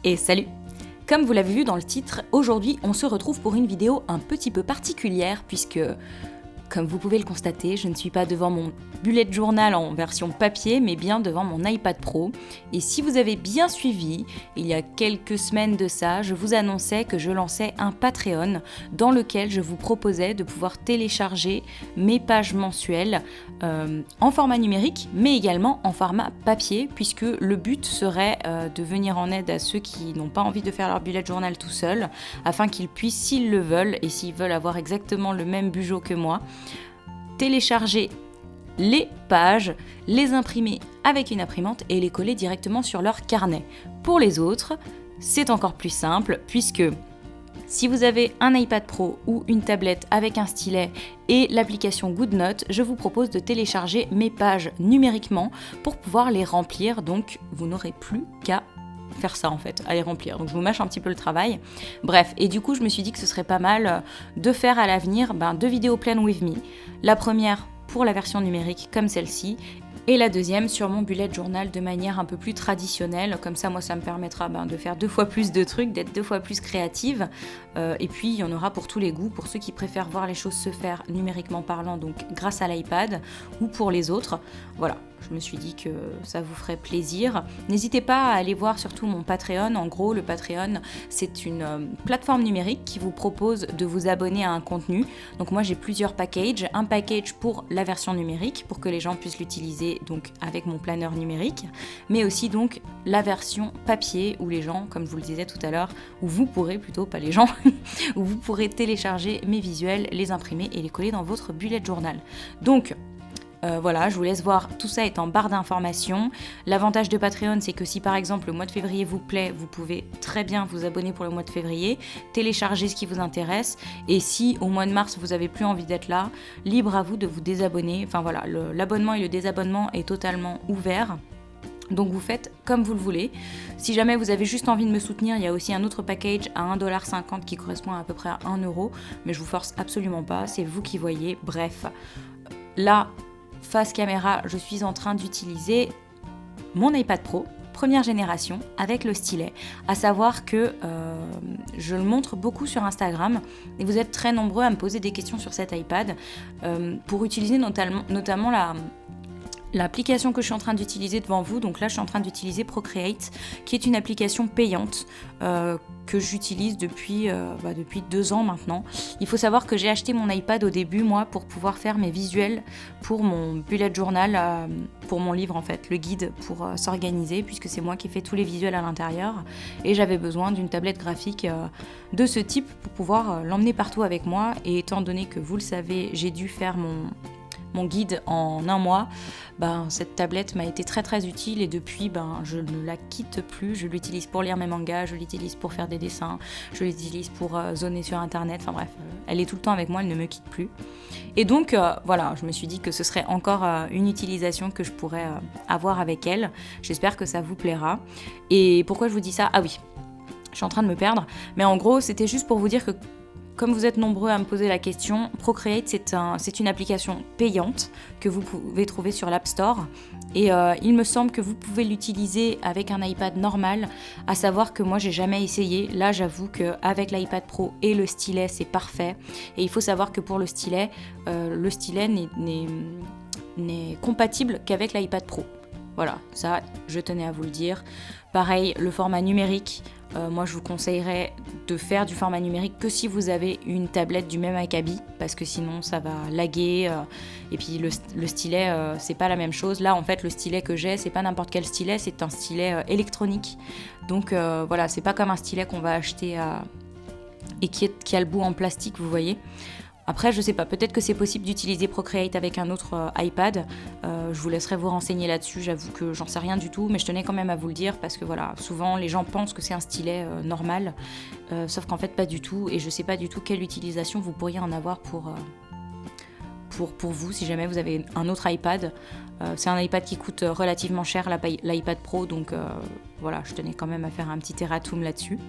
Et salut! Comme vous l'avez vu dans le titre, aujourd'hui on se retrouve pour une vidéo un petit peu particulière puisque, comme vous pouvez le constater, je ne suis pas devant mon bullet journal en version papier, mais bien devant mon iPad Pro. Et si vous avez bien suivi, il y a quelques semaines de ça, je vous annonçais que je lançais un Patreon dans lequel je vous proposais de pouvoir télécharger mes pages mensuelles en format numérique, mais également en format papier, puisque le but serait de venir en aide à ceux qui n'ont pas envie de faire leur bullet journal tout seuls, afin qu'ils puissent, s'ils le veulent, et s'ils veulent avoir exactement le même bugeot que moi, télécharger les pages, les imprimer avec une imprimante et les coller directement sur leur carnet. Pour les autres, c'est encore plus simple puisque si vous avez un iPad Pro ou une tablette avec un stylet et l'application GoodNote, je vous propose de télécharger mes pages numériquement pour pouvoir les remplir. Donc vous n'aurez plus qu'à faire ça en fait, à les remplir. Donc je vous mâche un petit peu le travail. Bref, et du coup je me suis dit que ce serait pas mal de faire à l'avenir deux vidéos Plan with me. La première pour la version numérique comme celle-ci, et la deuxième sur mon bullet journal de manière un peu plus traditionnelle. Comme ça, moi, ça me permettra de faire 2 fois plus de trucs, d'être 2 fois plus créative. Et puis, il y en aura pour tous les goûts, pour ceux qui préfèrent voir les choses se faire numériquement parlant, donc grâce à l'iPad, ou pour les autres. Voilà, je me suis dit que ça vous ferait plaisir. N'hésitez pas à aller voir surtout mon Patreon. En gros, le Patreon, c'est une plateforme numérique qui vous propose de vous abonner à un contenu. Donc moi, j'ai plusieurs packages. Un package pour la version numérique, pour que les gens puissent l'utiliser donc avec mon planeur numérique, mais aussi donc la version papier où les gens, comme je vous le disais tout à l'heure, où vous pourrez plutôt, pas les gens, où vous pourrez télécharger mes visuels, les imprimer et les coller dans votre bullet journal. Donc voilà, je vous laisse voir, tout ça est en barre d'informations. L'avantage de Patreon, c'est que si par exemple le mois de février vous plaît, vous pouvez très bien vous abonner pour le mois de février, télécharger ce qui vous intéresse, et si au mois de mars vous avez plus envie d'être là, libre à vous de vous désabonner. Enfin voilà, l'abonnement et le désabonnement est totalement ouvert. Donc vous faites comme vous le voulez. Si jamais vous avez juste envie de me soutenir, il y a aussi un autre package à 1,50$ qui correspond à peu près à 1€, mais je vous force absolument pas, c'est vous qui voyez. Bref, là, face caméra, je suis en train d'utiliser mon iPad Pro, première génération, avec le stylet. À savoir que je le montre beaucoup sur Instagram et vous êtes très nombreux à me poser des questions sur cet iPad pour utiliser notamment l'application que je suis en train d'utiliser devant vous. Donc là, je suis en train d'utiliser Procreate, qui est une application payante que j'utilise depuis 2 ans maintenant. Il faut savoir que j'ai acheté mon iPad au début, moi, pour pouvoir faire mes visuels pour mon bullet journal, pour mon livre en fait, le guide pour s'organiser, puisque c'est moi qui fais tous les visuels à l'intérieur. Et j'avais besoin d'une tablette graphique de ce type pour pouvoir l'emmener partout avec moi. Et étant donné que, vous le savez, j'ai dû faire mon guide en 1 mois, cette tablette m'a été très très utile et depuis je ne la quitte plus. Je l'utilise pour lire mes mangas, je l'utilise pour faire des dessins, je l'utilise pour zoner sur internet, enfin bref, elle est tout le temps avec moi, elle ne me quitte plus. Et donc voilà, je me suis dit que ce serait encore une utilisation que je pourrais avoir avec elle. J'espère que ça vous plaira. Et pourquoi je vous dis ça ? Ah oui, je suis en train de me perdre, mais en gros c'était juste pour vous dire que, comme vous êtes nombreux à me poser la question, Procreate, c'est une application payante que vous pouvez trouver sur l'App Store. Et il me semble que vous pouvez l'utiliser avec un iPad normal, à savoir que moi, j'ai jamais essayé. Là, j'avoue qu'avec l'iPad Pro et le stylet, c'est parfait. Et il faut savoir que pour le stylet n'est compatible qu'avec l'iPad Pro. Voilà, ça, je tenais à vous le dire. Pareil, le format numérique, moi je vous conseillerais de faire du format numérique que si vous avez une tablette du même acabit, parce que sinon ça va laguer. Et puis le stylet, c'est pas la même chose. Là, en fait, le stylet que j'ai, c'est pas n'importe quel stylet, c'est un stylet électronique. Donc voilà, c'est pas comme un stylet qu'on va acheter et qui a le bout en plastique, vous voyez. Après, je sais pas, peut-être que c'est possible d'utiliser Procreate avec un autre iPad. Je vous laisserai vous renseigner là-dessus, j'avoue que j'en sais rien du tout, mais je tenais quand même à vous le dire parce que voilà, souvent les gens pensent que c'est un stylet normal, sauf qu'en fait pas du tout, et je sais pas du tout quelle utilisation vous pourriez en avoir pour vous si jamais vous avez un autre iPad. C'est un iPad qui coûte relativement cher, l'iPad Pro, donc voilà, je tenais quand même à faire un petit erratum là-dessus.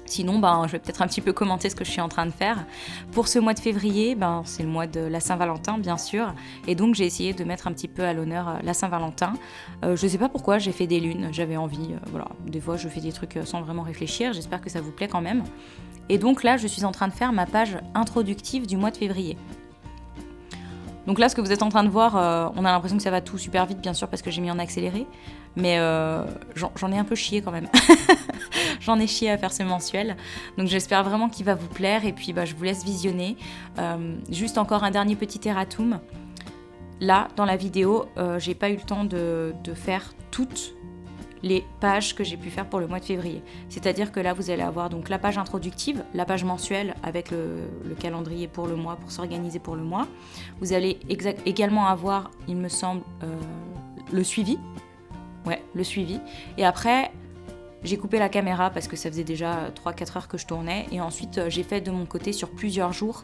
Sinon, je vais peut-être un petit peu commenter ce que je suis en train de faire. Pour ce mois de février, c'est le mois de la Saint-Valentin, bien sûr. Et donc, j'ai essayé de mettre un petit peu à l'honneur la Saint-Valentin. Je sais pas pourquoi, j'ai fait des lunes, j'avais envie. Voilà, des fois, je fais des trucs sans vraiment réfléchir. J'espère que ça vous plaît quand même. Et donc là, je suis en train de faire ma page introductive du mois de février. Donc là, ce que vous êtes en train de voir, on a l'impression que ça va tout super vite, bien sûr, parce que j'ai mis en accéléré. Mais j'en ai un peu chié quand même. J'en ai chié à faire ce mensuel. Donc j'espère vraiment qu'il va vous plaire. Et puis je vous laisse visionner. Juste encore un dernier petit erratum. Là, dans la vidéo, j'ai pas eu le temps de faire toutes les pages que j'ai pu faire pour le mois de février. C'est-à-dire que là, vous allez avoir donc la page introductive, la page mensuelle avec le calendrier pour le mois, pour s'organiser pour le mois. Vous allez également avoir, il me semble, le suivi. Ouais, le suivi. Et après, j'ai coupé la caméra parce que ça faisait déjà 3-4 heures que je tournais. Et ensuite, j'ai fait de mon côté sur plusieurs jours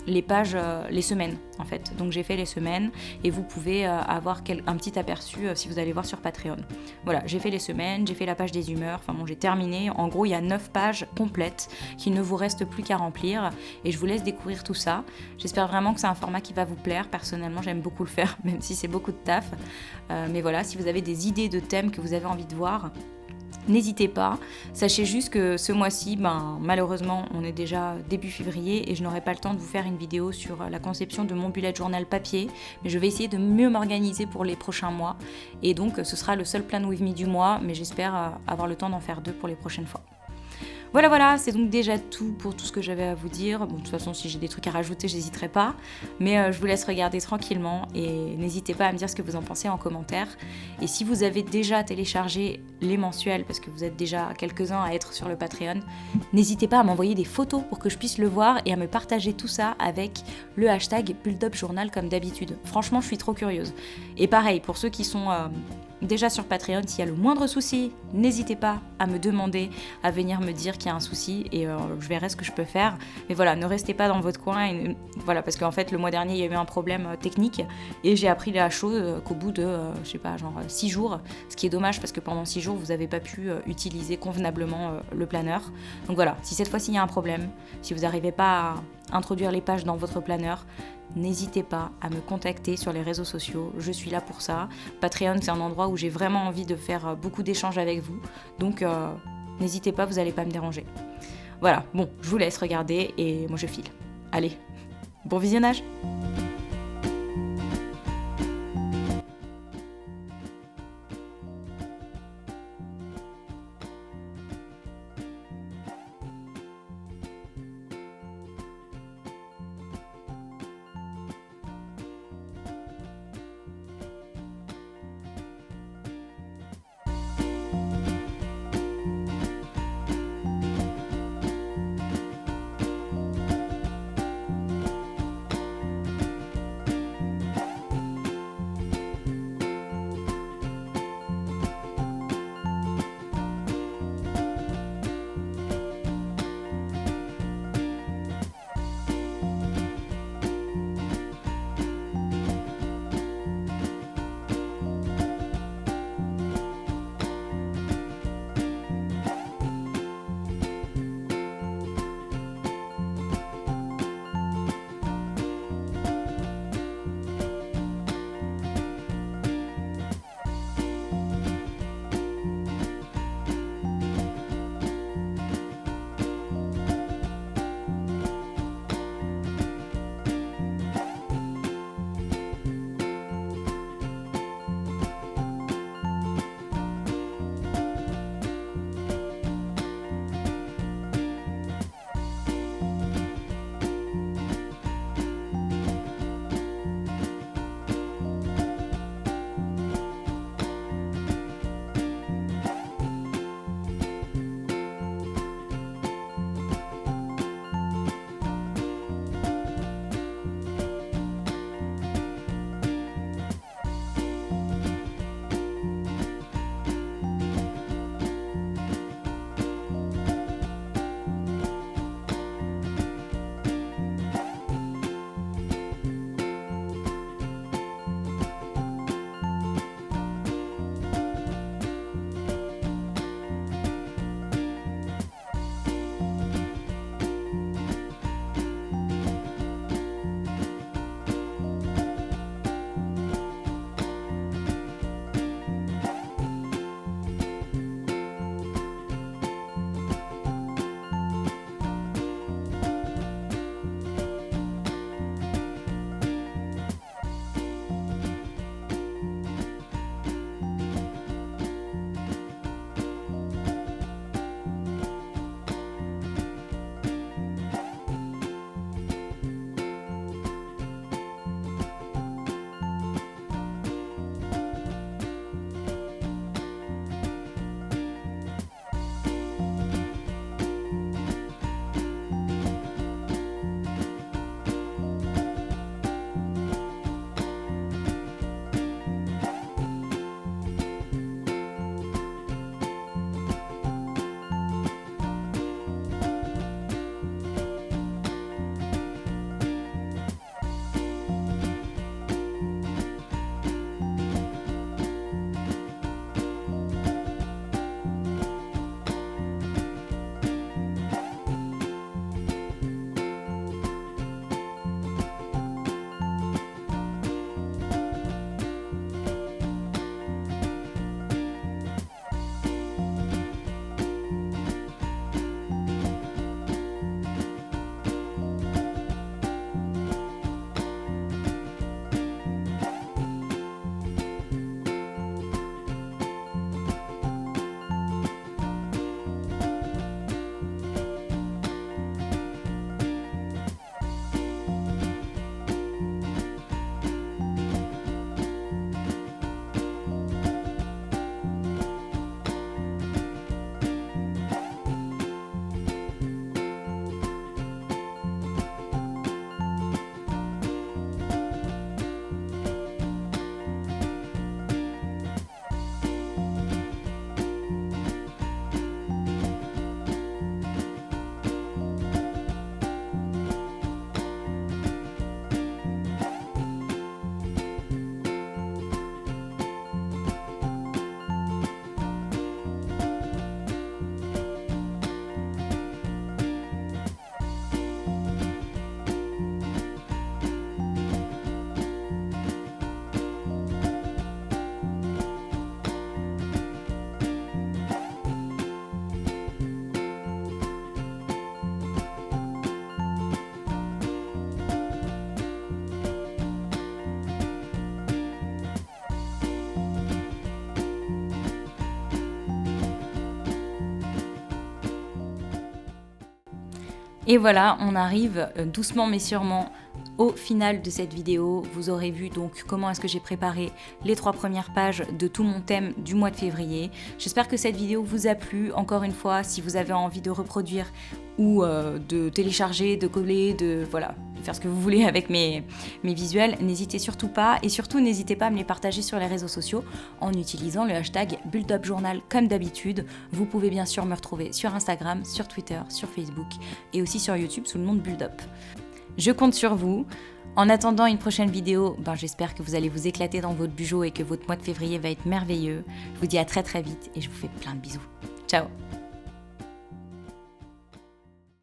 les pages, les semaines en fait. Donc j'ai fait les semaines et vous pouvez avoir un petit aperçu si vous allez voir sur Patreon. Voilà, j'ai fait les semaines, j'ai fait la page des humeurs. Enfin bon, j'ai terminé. En gros, il y a 9 pages complètes qu'il ne vous reste plus qu'à remplir. Et je vous laisse découvrir tout ça. J'espère vraiment que c'est un format qui va vous plaire. Personnellement, j'aime beaucoup le faire, même si c'est beaucoup de taf. Mais voilà, si vous avez des idées de thèmes que vous avez envie de voir, n'hésitez pas. Sachez juste que ce mois-ci, malheureusement, on est déjà début février et je n'aurai pas le temps de vous faire une vidéo sur la conception de mon bullet journal papier, mais je vais essayer de mieux m'organiser pour les prochains mois. Et donc, ce sera le seul plan with me du mois, mais j'espère avoir le temps d'en faire 2 pour les prochaines fois. Voilà, c'est donc déjà tout pour tout ce que j'avais à vous dire. Bon, de toute façon, si j'ai des trucs à rajouter, j'hésiterai pas. Mais je vous laisse regarder tranquillement et n'hésitez pas à me dire ce que vous en pensez en commentaire. Et si vous avez déjà téléchargé les mensuels, parce que vous êtes déjà quelques-uns à être sur le Patreon, n'hésitez pas à m'envoyer des photos pour que je puisse le voir et à me partager tout ça avec le hashtag BuildUpJournal comme d'habitude. Franchement, je suis trop curieuse. Et pareil, pour ceux qui sont déjà sur Patreon, s'il y a le moindre souci, n'hésitez pas à me demander, à venir me dire qu'il y a un souci et je verrai ce que je peux faire. Mais voilà, ne restez pas dans votre coin. Voilà, parce qu'en fait, le mois dernier, il y a eu un problème technique et j'ai appris la chose qu'au bout de, 6 jours. Ce qui est dommage parce que pendant 6 jours, vous n'avez pas pu utiliser convenablement le planeur. Donc voilà, si cette fois-ci, il y a un problème, si vous n'arrivez pas à introduire les pages dans votre planeur, n'hésitez pas à me contacter sur les réseaux sociaux, je suis là pour ça. Patreon, c'est un endroit où j'ai vraiment envie de faire beaucoup d'échanges avec vous, donc n'hésitez pas, vous n'allez pas me déranger. Voilà, bon, je vous laisse regarder et moi je file. Allez, bon visionnage! Et voilà, on arrive doucement mais sûrement au final de cette vidéo. Vous aurez vu donc comment est-ce que j'ai préparé les 3 premières pages de tout mon thème du mois de février. J'espère que cette vidéo vous a plu. Encore une fois, si vous avez envie de reproduire ou de télécharger, de coller, de faire ce que vous voulez avec mes visuels, n'hésitez surtout pas. Et surtout, n'hésitez pas à me les partager sur les réseaux sociaux en utilisant le hashtag BuildUpJournal comme d'habitude. Vous pouvez bien sûr me retrouver sur Instagram, sur Twitter, sur Facebook et aussi sur YouTube sous le nom de BuildUp. Je compte sur vous. En attendant une prochaine vidéo, j'espère que vous allez vous éclater dans votre bugeot et que votre mois de février va être merveilleux. Je vous dis à très très vite et je vous fais plein de bisous. Ciao!